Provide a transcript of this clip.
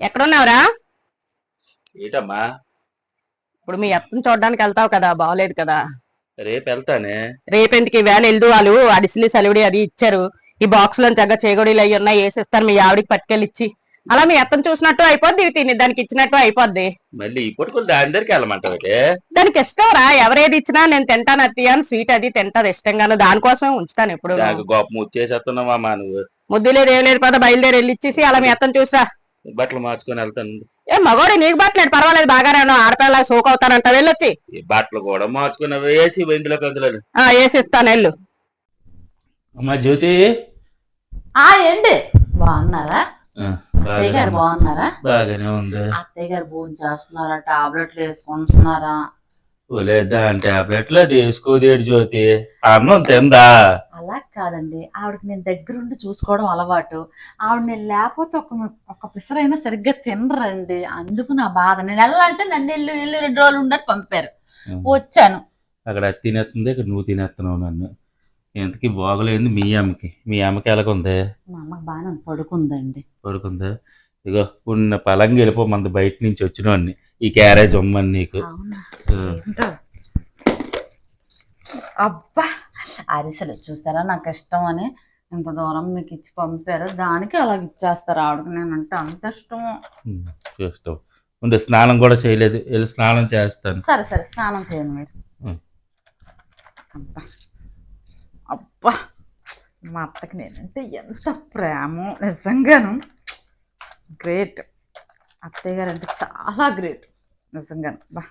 ఎక్కడున్నావురా? ఏటమ్మా? ఇప్పుడు మీ అత్తని చూడడానికి వెళ్తావు కదా, బాగలేదు కదా. రేపు వెళ్తానే. రేపెందుకు వేళ వెళ్దు, వాళ్ళు అడిసిలి సలివిడి అది ఇచ్చారు. ఈ బాక్స్ లో చక్కగా చేగొడీలు అయ్యి ఉన్నాయి, వేసేస్తారు మీ ఆవిడికి పట్టుకెళ్ళి ఇచ్చి. అలా మీ అత్తను చూసినట్టు అయిపోద్ది, తిని దానికి ఇచ్చినట్టు అయిపోద్ది. మళ్ళీ ఈ పొట్టుకులు దాని దగ్గరికి వెళ్ళమంటావు? దానికి ఇష్టం రా, ఎవరేది ఇచ్చినా నేను తింటాను అత్తయ్య అని స్వీట్ అది తింటది ఇష్టంగాను, దానికోసమే ఉంచుతాను ఎప్పుడు. నాకు గొప్ప ముచ్చేసేస్తున్నావమ్మా నువ్వు. ముద్దు లేదు ఏం లేదు, పద బయలుదేరి వెళ్ళి ఇచ్చేసి అలా మీ అత్తను చూసా. బట్టలు మార్చుకొని వెళ్తాను. ఏ మగోడి నీకు బట్టలేదు పర్వాలేదు, బాగానే ఉన్నావు, ఆడపిల్ల సోక్ అవుతానంట, వెళ్ళొచ్చి ఈ బట్టలు కూడా మార్చుకుని వేసి ఇందులోకి అందులో వేసిస్తాను వెళ్ళు. అమ్మా జ్యోతి. ఏంటి బాగున్నారా? అత్తయ్య గారు బాగున్నారా? బాగానే ఉంది. అత్తయ్య గారు భోజనం చేస్తున్నారా? టాబ్లెట్లు వేసుకుంటున్నారా? దాని టాబ్లెట్లు అది వేసుకోదేడు జ్యోతి, అన్నం తిందా? అలా కాదండి, ఆవిడకి నేను దగ్గరుండి చూసుకోవడం అలవాటు. ఆవిడ నేను లేకపోతే ఒక పిసరైనా సరిగ్గా తినరండి, అందుకు నా బాధ. నేను వెళ్ళాలంటే నన్ను ఇల్లు 2 రోజులు ఉండని పంపారు, వచ్చాను. అక్కడ తినేస్తుంది, ఇక్కడ నువ్వు తినేస్తున్నావు నన్ను. ఎంతకి బాగలేదు మీ అమ్మకి ఎలాగుంది? మా అమ్మకి బాగా పడుకుందండి. పడుకుందా? ఇగో ఉన్న పలంగా వెళ్ళిపో, మన బయట నుంచి వచ్చినవాడిని ఈ క్యారేజ్ అమ్మని నీకు. అబ్బా అరిసెలు చూస్తారా, నాకు ఇష్టం అని ఇంత దూరం మీకు ఇచ్చి పంపారు, దానికి అలాగ ఇచ్చేస్తారు. ఆవిడకి నేనంటే అంత ఇష్టం. ఇష్టం ఉండే, స్నానం కూడా చేయలేదు, వెళ్ళి స్నానం చేస్తాను. సరే సరే, స్నానం చేయండి మీరు. అబ్బా అబ్బా, మా అత్తకి నేనంటే ఎంత ప్రేమో, నిజంగాను గ్రేట్. అత్తయ్య గారు అంటే చాలా గ్రేట్ నిజంగాను. బా